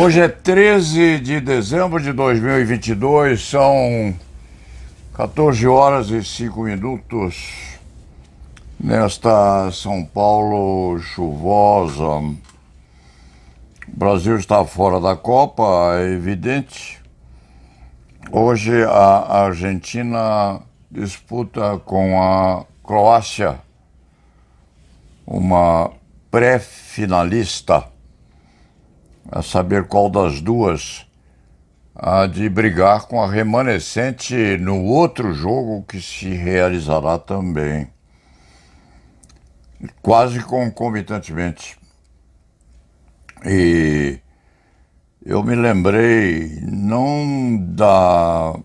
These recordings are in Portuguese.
Hoje é 13 de dezembro de 2022, são 14 horas e 5 minutos nesta São Paulo chuvosa. O Brasil está fora da Copa, é evidente. Hoje a Argentina disputa com a Croácia, uma pré-finalista, a saber qual das duas há de brigar com a remanescente no outro jogo que se realizará também, quase concomitantemente. E eu me lembrei, não da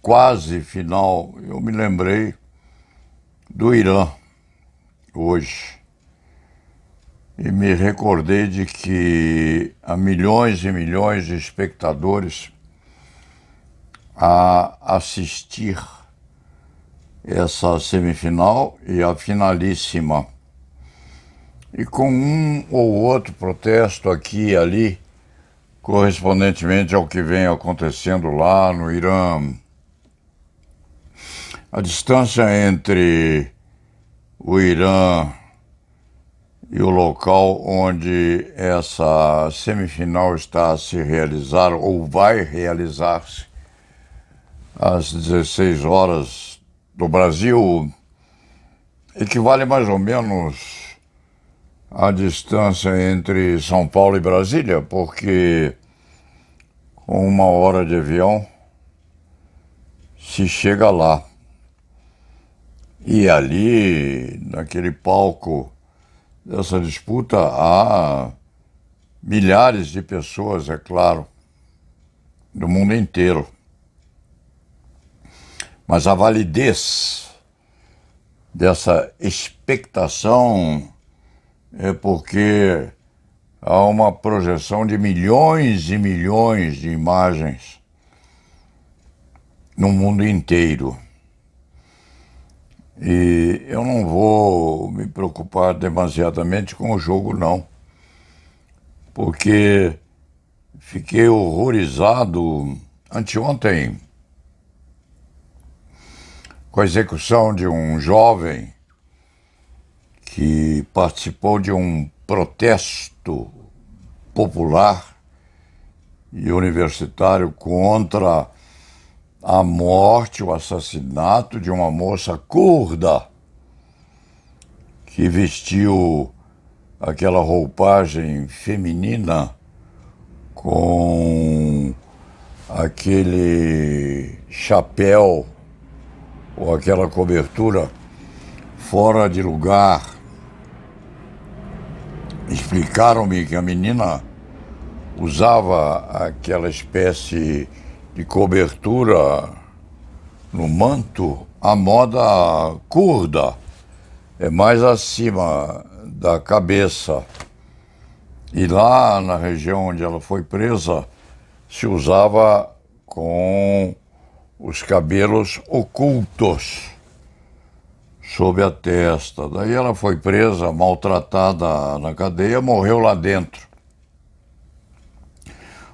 quase final, eu me lembrei do Irã hoje. E me recordei de que há milhões e milhões de espectadores a assistir essa semifinal e a finalíssima. E com um ou outro protesto aqui e ali, correspondentemente ao que vem acontecendo lá no Irã. A distância entre o Irã e o local onde essa semifinal está a se realizar ou vai realizar-se às 16 horas do Brasil equivale mais ou menos à distância entre São Paulo e Brasília, porque com 1 hora de avião se chega lá. E ali, naquele palco dessa disputa, há milhares de pessoas, é claro, do mundo inteiro. Mas a validez dessa expectação é porque há uma projeção de milhões e milhões de imagens no mundo inteiro. E eu não vou me preocupar demasiadamente com o jogo, não, porque fiquei horrorizado anteontem com a execução de um jovem que participou de um protesto popular e universitário contra a morte, o assassinato de uma moça curda que vestiu aquela roupagem feminina com aquele chapéu ou aquela cobertura fora de lugar. Explicaram-me que a menina usava aquela espécie de cobertura no manto, a moda curda, é mais acima da cabeça. E lá na região onde ela foi presa, se usava com os cabelos ocultos sob a testa. Daí ela foi presa, maltratada na cadeia, morreu lá dentro.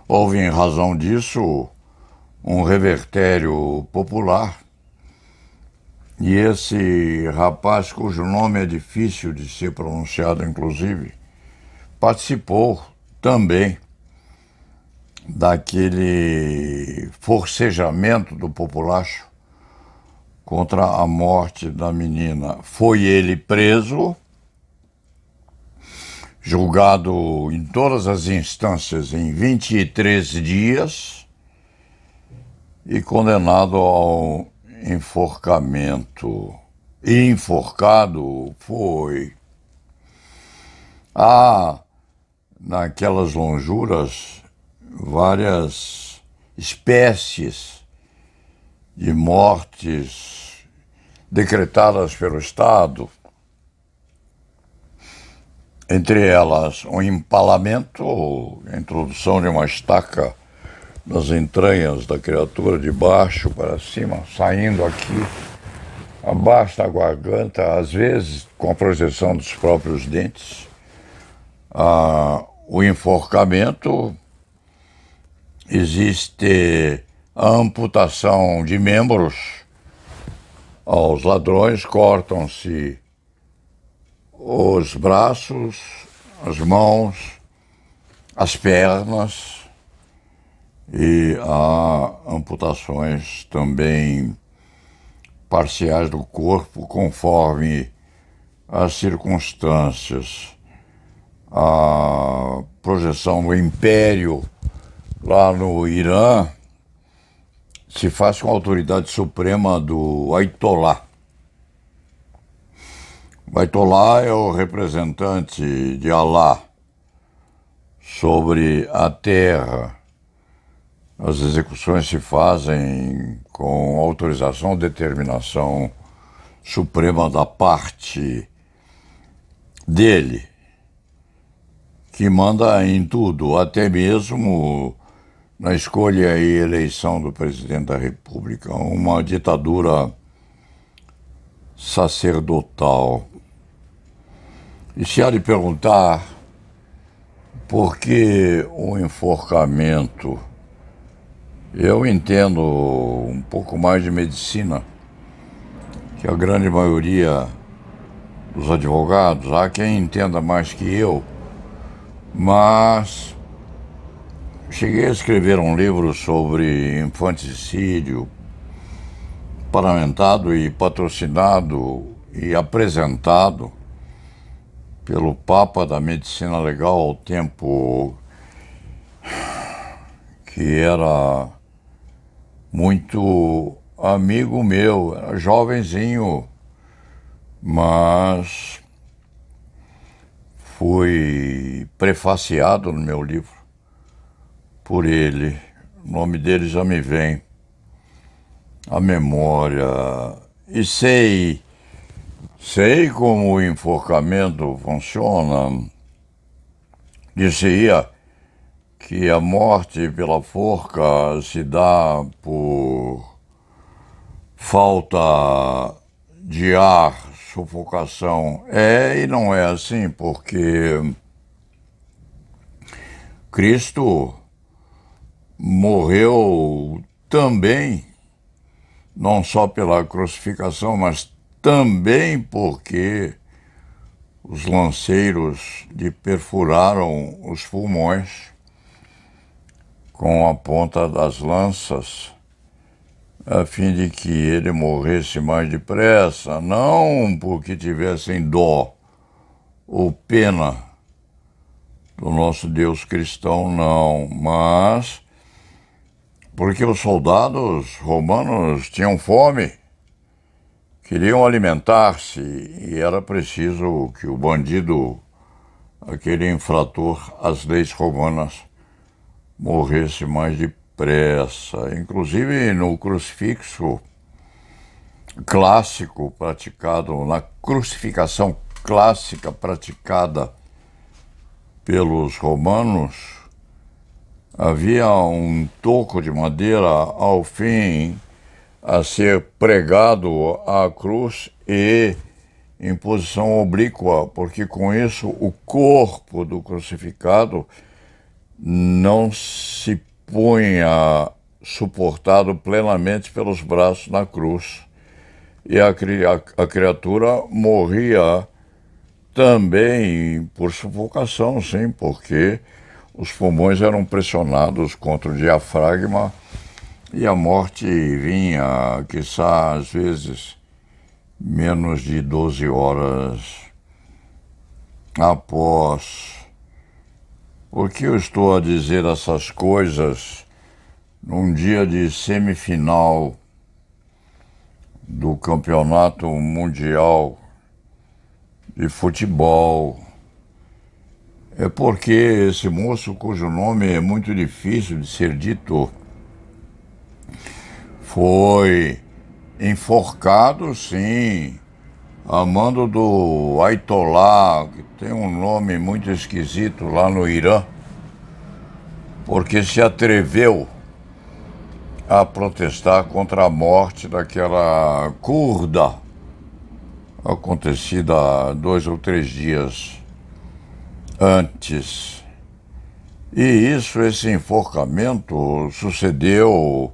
Houve, em razão disso, um revertério popular, e esse rapaz, cujo nome é difícil de ser pronunciado, inclusive, participou também daquele forcejamento do populacho contra a morte da menina. Foi ele preso, julgado em todas as instâncias em 23 dias, e condenado ao enforcamento. E enforcado foi. Há naquelas lonjuras várias espécies de mortes decretadas pelo Estado. Entre elas, um empalamento, a introdução de uma estaca nas entranhas da criatura, de baixo para cima, saindo aqui, abaixo da garganta, às vezes com a projeção dos próprios dentes. O enforcamento, existe a amputação de membros aos ladrões, cortam-se os braços, as mãos, as pernas, e há amputações também parciais do corpo conforme as circunstâncias. A projeção do império lá no Irã se faz com a autoridade suprema do Ayatollah. O Ayatollah é o representante de Allah sobre a terra. As execuções se fazem com autorização, determinação suprema da parte dele, que manda em tudo, até mesmo na escolha e eleição do presidente da República, uma ditadura sacerdotal. E se há de perguntar por que o enforcamento, eu entendo um pouco mais de medicina que a grande maioria dos advogados, há quem entenda mais que eu, mas cheguei a escrever um livro sobre infanticídio, paramentado e patrocinado e apresentado pelo Papa da Medicina Legal ao tempo que era muito amigo meu, era jovenzinho, mas fui prefaciado no meu livro por ele. O nome dele já me vem à memória. E sei como o enforcamento funciona. Dizia que a morte pela forca se dá por falta de ar, sufocação. E não é assim, porque Cristo morreu também, não só pela crucificação, mas também porque os lanceiros lhe perfuraram os pulmões com a ponta das lanças, a fim de que ele morresse mais depressa, não porque tivessem dó ou pena do nosso Deus cristão, não, mas porque os soldados romanos tinham fome, queriam alimentar-se e era preciso que o bandido, aquele infrator às leis romanas, morresse mais depressa. Inclusive no crucifixo clássico praticado, na crucificação clássica praticada pelos romanos, havia um toco de madeira ao fim a ser pregado à cruz e em posição oblíqua, porque com isso o corpo do crucificado não se punha suportado plenamente pelos braços na cruz. E a criatura morria também por sufocação, sim, porque os pulmões eram pressionados contra o diafragma e a morte vinha, quiçá, às vezes, menos de 12 horas após. Por que eu estou a dizer essas coisas num dia de semifinal do Campeonato Mundial de Futebol? É porque esse moço, cujo nome é muito difícil de ser dito, foi enforcado, sim, a mando do Ayatollah, que tem um nome muito esquisito lá no Irã, porque se atreveu a protestar contra a morte daquela curda acontecida 2 ou 3 dias antes. E esse enforcamento sucedeu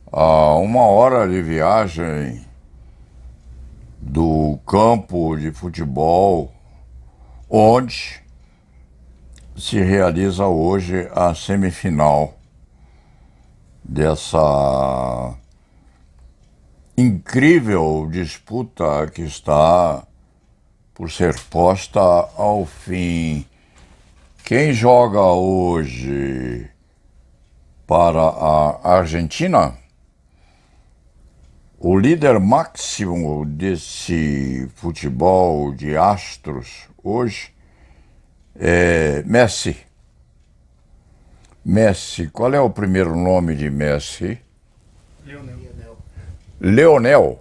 a 1 hora de viagem do campo de futebol onde se realiza hoje a semifinal dessa incrível disputa que está por ser posta ao fim. Quem joga hoje para a Argentina? O líder máximo desse futebol de astros hoje é Messi. Messi, qual é o primeiro nome de Messi? Leonel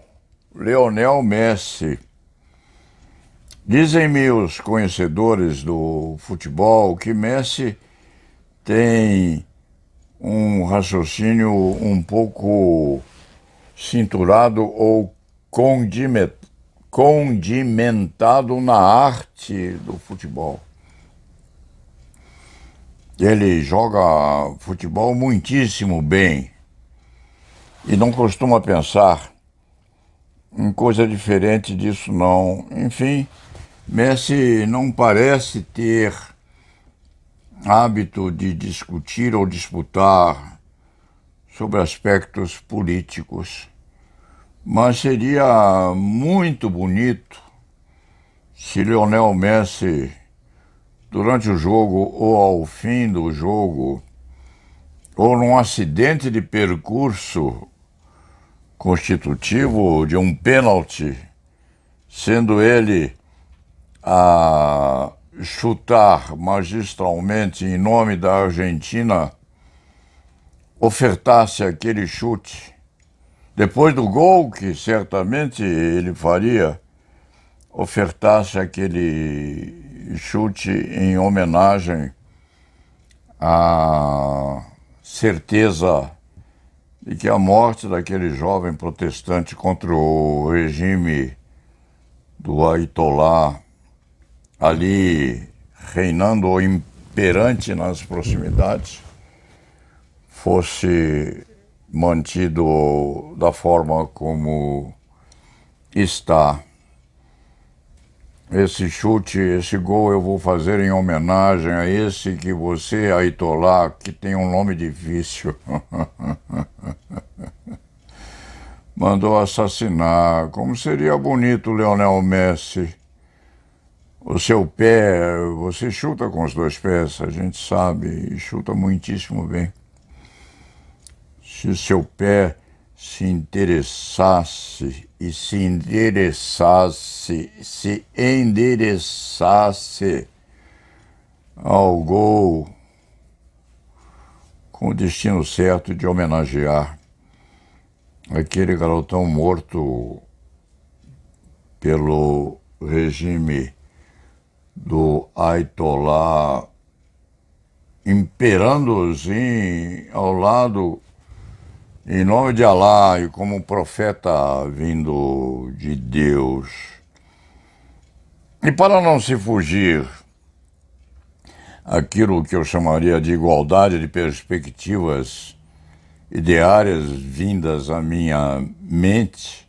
Messi. Dizem-me os conhecedores do futebol que Messi tem um raciocínio um pouco cinturado ou condimentado na arte do futebol. Ele joga futebol muitíssimo bem e não costuma pensar em coisa diferente disso, não. Enfim, Messi não parece ter hábito de discutir ou disputar sobre aspectos políticos, mas seria muito bonito se Lionel Messi, durante o jogo ou ao fim do jogo, ou num acidente de percurso constitutivo de um pênalti, sendo ele a chutar magistralmente em nome da Argentina, ofertasse aquele chute, depois do gol que certamente ele faria, ofertasse aquele chute em homenagem à certeza de que a morte daquele jovem protestante contra o regime do Ayatollah, ali reinando ou imperante nas proximidades, fosse mantido da forma como está. Esse chute, esse gol eu vou fazer em homenagem a esse que você, Ayatollah, que tem um nome difícil, mandou assassinar. Como seria bonito, Lionel Messi. O seu pé, você chuta com os 2 pés, a gente sabe, e chuta muitíssimo bem. Se o seu pé se endereçasse ao gol com o destino certo de homenagear aquele garotão morto pelo regime do Ayatollah, imperando assim ao lado, em nome de Alá e como profeta vindo de Deus. E para não se fugir aquilo que eu chamaria de igualdade de perspectivas ideárias vindas à minha mente,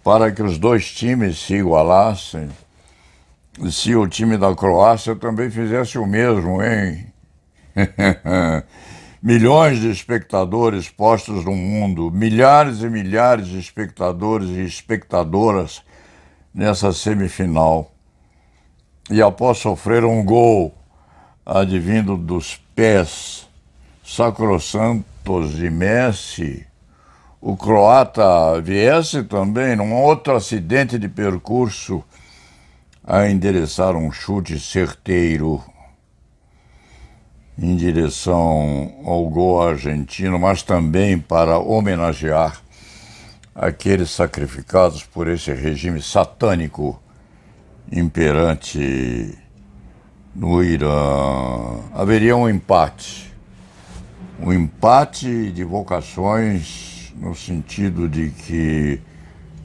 para que os 2 times se igualassem, se o time da Croácia também fizesse o mesmo, hein? Milhões de espectadores postos no mundo, milhares e milhares de espectadores e espectadoras nessa semifinal. E após sofrer um gol advindo dos pés sacrossantos de Messi, o croata viesse também, num outro acidente de percurso, a endereçar um chute certeiro em direção ao gol argentino, mas também para homenagear aqueles sacrificados por esse regime satânico imperante no Irã. Haveria um empate de vocações, no sentido de que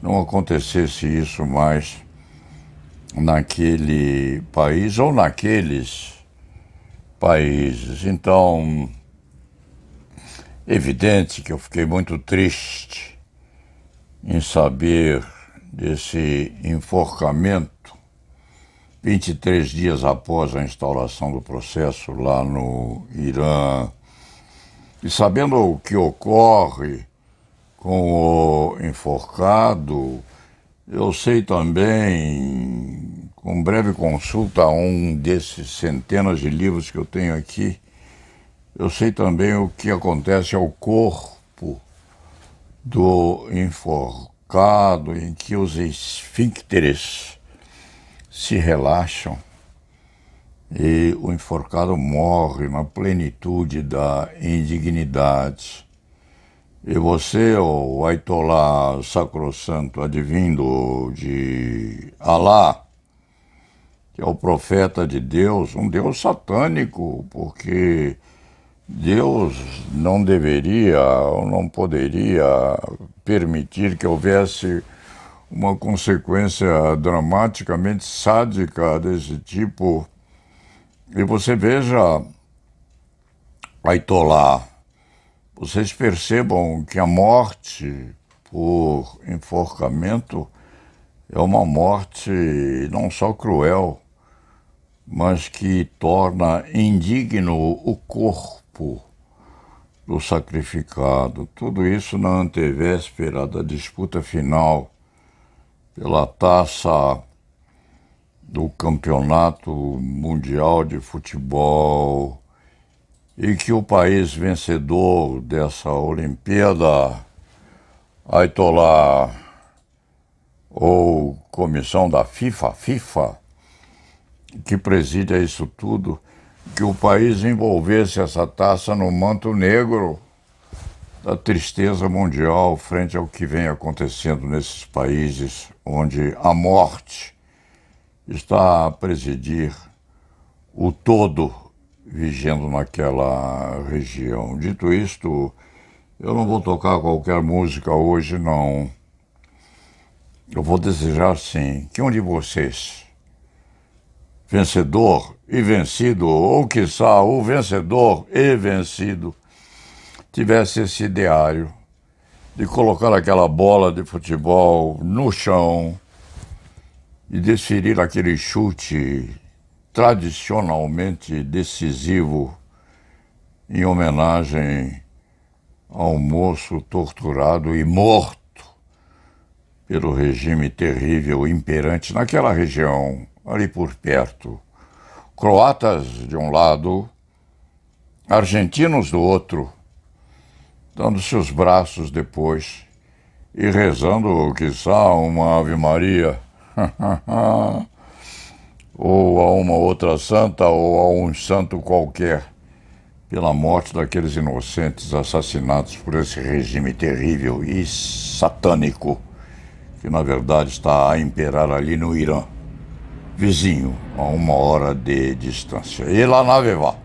não acontecesse isso mais naquele país ou naqueles países. Então, evidente que eu fiquei muito triste em saber desse enforcamento 23 dias após a instauração do processo lá no Irã. E sabendo o que ocorre com o enforcado, eu sei também, com breve consulta a um desses centenas de livros que eu tenho aqui, eu sei também o que acontece ao corpo do enforcado, em que os esfíncteres se relaxam e o enforcado morre na plenitude da indignidade. E você, o Ayatollah sacrossanto, advindo de Alá, que é o profeta de Deus, um Deus satânico, porque Deus não deveria ou não poderia permitir que houvesse uma consequência dramaticamente sádica desse tipo. E você veja, Ayatollah, vocês percebam que a morte por enforcamento é uma morte não só cruel, mas que torna indigno o corpo do sacrificado. Tudo isso na antevéspera da disputa final pela taça do Campeonato Mundial de Futebol, e que o país vencedor dessa Olimpíada, Ayatollah, ou comissão da FIFA, que preside isso tudo, que o país envolvesse essa taça no manto negro da tristeza mundial frente ao que vem acontecendo nesses países onde a morte está a presidir o todo vigendo naquela região. Dito isto, eu não vou tocar qualquer música hoje, não. Eu vou desejar, sim, que um de vocês, vencedor e vencido, ou quiçá o vencedor e vencido, tivesse esse ideário de colocar aquela bola de futebol no chão e desferir aquele chute tradicionalmente decisivo em homenagem ao moço torturado e morto pelo regime terrível imperante naquela região, ali por perto. Croatas de um lado, argentinos do outro, dando seus braços depois e rezando, quiçá, uma Ave Maria, ou a uma outra santa, ou a um santo qualquer, pela morte daqueles inocentes assassinados por esse regime terrível e satânico, que na verdade está a imperar ali no Irã, vizinho, a 1 hora de distância. E lá na Vevá.